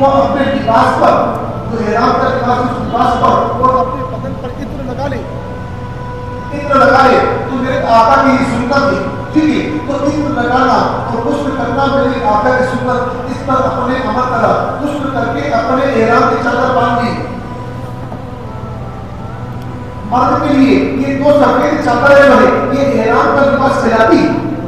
वो अपने लिबास पर, जो एहराम का लिबास उस लिबास पर वो अपने बदन पर इत्र लगा ले, इत्र लगा ले। तो मेरे आका की सुन्नत थी, ठीक है। तो इत्र लगाना और गुस्ल करना मेरे आका की सुन्नत, इस पर अपने अमल करा। गुस्ल करके अपने एहराम की चादर बांध ली। मर्द के लिए ये दो सफेद चादरें जो है ये एहराम का लिबास कहलाती,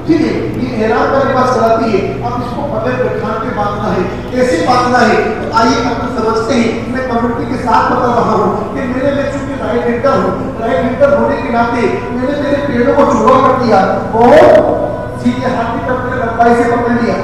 ठीक है, ये एहराम का लिबास कहलाती है। अब इसको बगैर बिठान के बांधना है, कैसे बांधना है तो आइए अपन समझते हैं। मैं कम्युनिटी के साथ बता रहा हूँ कि मेरे में चूंकि राइट हैंडर हूँ, राइट हैंडर होने के नाते मैंने मेरे पेड़ों को चौड़ा कर दिया और सीधे हाथ की तरफ मैंने लंबाई से पकड़ लिया,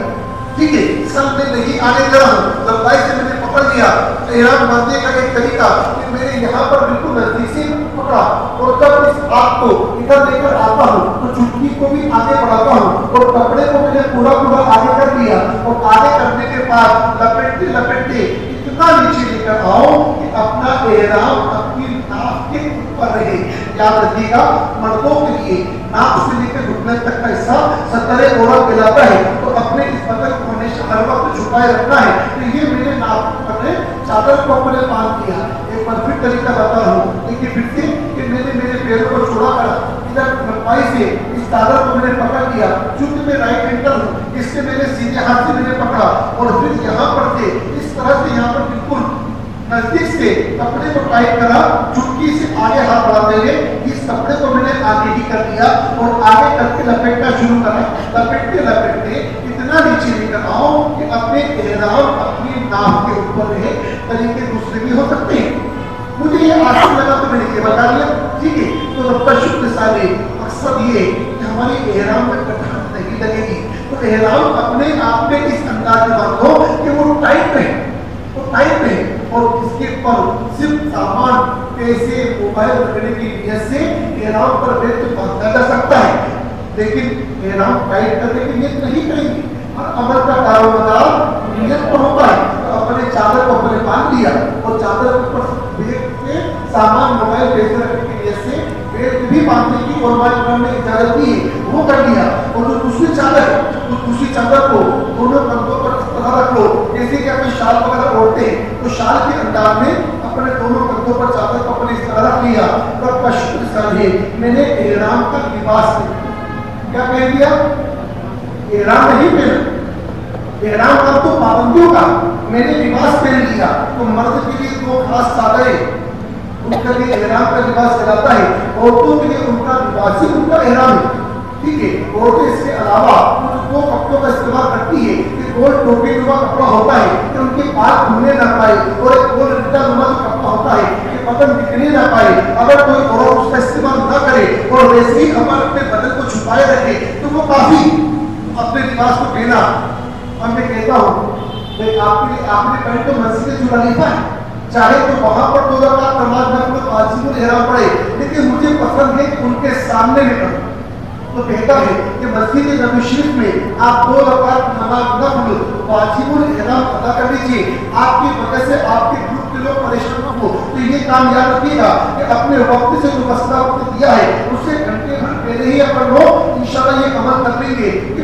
ठीक है। सब में नहीं आने दे रहा हूँ, लंबाई से मैंने पकड़ लिया। एहराम बांधने का एक तरीका कि मैंने यहाँ पर बिल्कुल नजदीक से पकड़ा और जब इस हाथ को इधर लेकर आता हूँ तो चुटकी को भी आगे बढ़ाता हूँ और कपड़े को मैंने पूरा पूरा आगे कर दिया। और आगे करने के बाद लपेटते लपेटते इतना नीचे लेकर आओ कि अपना एहराम अपनी नाक के ऊपर रहे। याद रखिएगा, मर्दों के लिए नाक से लेकर घुटने तक का हिस्सा सतरे औरत कहलाता है। तो अपने इस बदन को हमेशा हर वक्त छुपाए रखना है। तो ये मैंने नाक पर चादर को अपने बांध दिया। एक बार फिर तरीका बता रहा हूँ, देखिए फिर से कि मैंने मेरे पैरों को छोड़ा करा, इधर लंबाई से इस चादर को मैंने पकड़ लिया। चूंकि मैं राइट हैंडर हूँ इससे मैंने सीधे हाथ से मैंने पकड़ा और फिर यहाँ पर से इस तरह से यहाँ पर बिल्कुल नजदीक से कपड़े को टाइट करा, चुटकी से आगे हाथ बढ़ाते हुए इस कपड़े को मैंने आगे ही कर दिया और आगे करके लपेटना शुरू करा। लपेटते लपेटते इतना नीचे लेकर आओ कि अपने एहराम अपनी नाक के ऊपर रहे। तरीके दूसरे भी हो सकते हैं, मुझे ये आसान लगा तो मैंने ये बता दिया, ठीक है। तो रब्बा शुक्र साले मकसद ये कि हमारी एहराम में कटान नहीं लगेगी। तो एहराम अपने आप में इस अंदाज में बांधो कि वो टाइट रहे, वो टाइट रहे और इसके पर सिर्फ सामान, पैसे, मोबाइल रखने की नियत से एहराम पर व्यक्त बांधा जा सकता है, लेकिन एहराम टाइट करने की नियत नहीं करेंगे। और अमल का दारोमदार नियत पर होता है। तो अपने चादर को अपने बांध लिया और चादर के ऊपर बैग के सामान, मोबाइल, पैसे रखने की नियत से बैग भी बांधने की और मोबाइल करने की इजाजत दी है, वो कर लिया। और जो दूसरी चादर है तो दूसरी चादर को दोनों कंधों पर इस तरह रख लो जैसे कि अपने शाल वगैरह ओढ़ते हैं, तो शाल के अंदाज में अपने दोनों कंधों पर चादर को अपने इस तरह रख लिया। रब का शुक्र साले मैंने एहराम का लिबास क्या पहन दिया, एहराम नहीं पहना, एहराम का तो पाबंदियों का मैंने लिबास पहन लिया। तो मर्द के लिए दो खास चादरें, उनके लिए एहराम का लिबास कहलाता है। औरतों के लिए उनका लिबास ही उनका एहराम है, ठीक है। औरतें इसके अलावा कुछ दो कपड़ों का इस्तेमाल करती है कि गोल टोपी नुमा कपड़ा होता है कि उनके बाल घूमने ना पाए, और एक गोल रिद्दा नुमा कपड़ा होता है कि बदन दिखने ना पाए। अगर कोई औरत उसका इस्तेमाल ना करे और वैसे ही अपने बदन को छुपाए रखे तो वो काफी अपने लिबास को पहना। और मैं कहता हूँ आपने पहले तो मस्जिद जुड़ा लिखा है, चाहे तो वहां पर 2 रकात नमाज में अपने वाजिबुल एहराम पढ़े, लेकिन मुझे पसंद है कि उनके सामने में पढ़ो। तो बेहतर है कि मस्जिद नबी शरीफ में आप 2 रकात नमाज नफल वाजिबुल एहराम अदा कर लीजिए। आपकी वजह से आपके ग्रुप के लोग परेशान न हो। तो ये काम याद रखिएगा कि अपने वक्त से जो मसला वक्त दिया है उससे घंटे भर पहले ही अपन लोग इंशाल्लाह ये अमल कर लेंगे कि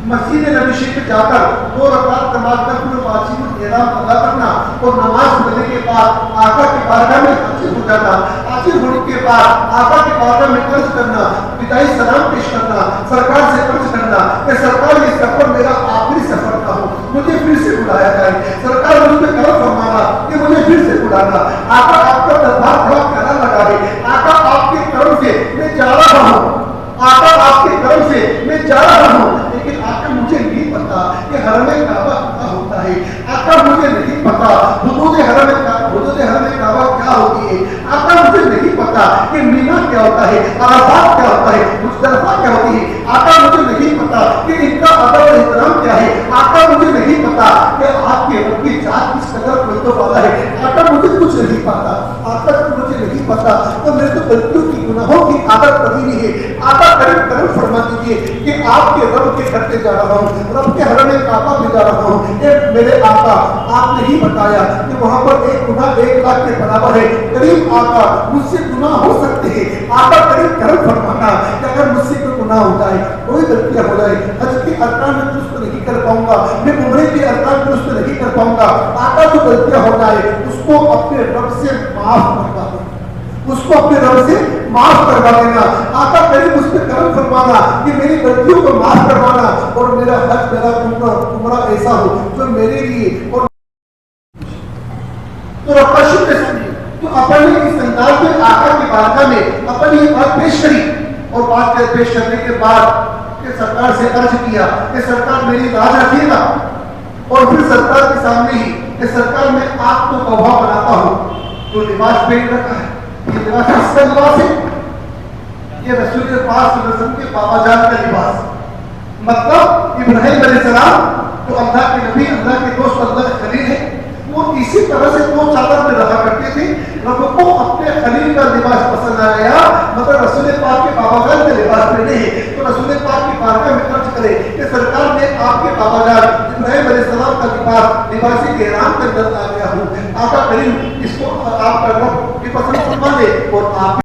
मस्जिद नबी शरीफ में जाकर 2 रकात नमाज नफल वाजिबुल एहराम अदा करना और नमाज पढ़ने के बाद आका की बारगाह में हाजिर हो जाना। हाजिर होने के बाद आका की बारगाह में कर्ज करना, विदाई सलाम पेश करना, सरकार से कर्ज करना कि सरकार ये सफर मेरा आखिरी सफर का हो, मुझे फिर से बुलाया जाए। सरकार मुझ पर कर्ज फरमाना कि मुझे फिर से बुलाना। आका आपका दरबार बड़ा प्यारा लगा है, आका आपके कर्म से मैं जा रहा हूँ, आका आपके कर्म से मैं जा रहा हूँ। लेकिन आका मुझे नहीं पता कि हरम काबा क्या होता है, आका मुझे नहीं पता हुदूद हरम काबा क्या होती है, आका मुझे नहीं पता कि मीना क्या होता है, अराफात क्या होता है, मुज़दलिफा क्या होती है, आका मुझे नहीं पता कि इनका अदब और एहतराम क्या है, आका मुझे नहीं पता कि आपके रब की जात किस कदर बुलंद वाला है, आका मुझे कुछ नहीं पता, आका मुझे नहीं पता। तो मेरे तो गलतियों की गुनाहों की आदत पड़ी नहीं है। आका करम फरमा दीजिए कि आपके रब के घर पे जा रहा हूँ, रब के हरम काबा में जा रहा हूँ। मेरे आका आपने ही बताया कि वहां पर एक गुनाह 1 लाख के बराबर है। करीब आका मुझसे गुनाह हो सकते हैं, आका करीब करम फरमाना कि अगर मुझसे कोई गुनाह हो जाए, कोई गलतियां हो जाए, हज के अरकान में दुरुस्त नहीं कर पाऊंगा, मैं उम्रे के अरकान दुरुस्त नहीं कर कहूंगा, आका जो गलतियां हो जाए उसको अपने रब से माफ करवा देना, उसको अपने रब से माफ करवा देना। आका करीब उस पर करम फरमाना कि मेरी गलतियों को माफ करवाना और मेरा हज मेरा उम्रा ऐसा हो जो मेरे लिए और तो रब का शुक्र समझिए। तो अपन ने इस अंदाज में आका की बारगाह में अपन ये बात पेश करी और बात पेश करने के बाद कि सरकार से अर्ज किया कि सरकार मेरी लाज रखिएगा, और फिर सरकार के सामने ही कि सरकार मैं आपको गवाह बनाता हूं। तो लिबास पहन रखा है, ये लिबास किसका लिबास है? ये रसूल पाक के बाबा जान का लिबास, मतलब इब्राहिम अलैहिस्सलाम तो अल्लाह के नबी, अल्लाह के दोस्त, अल्लाह के खलील है, वो इसी तरह से दो चादर में रहा करते थे। रब को अपने खलील का लिबास पसंद आ गया, मगर रसूल पाक के बाबा जान का लिबास पहने हैं। तो रसूल पाक की बारगाह में अर्ज करे कि सरकार मैं आपके बाबा जान इब्राहिम अलैहिस्सलाम का लिबासी के एहराम के अंदर आ गया हूँ। आका करीम इसको आपका रब की पसंद फरमा दे और आप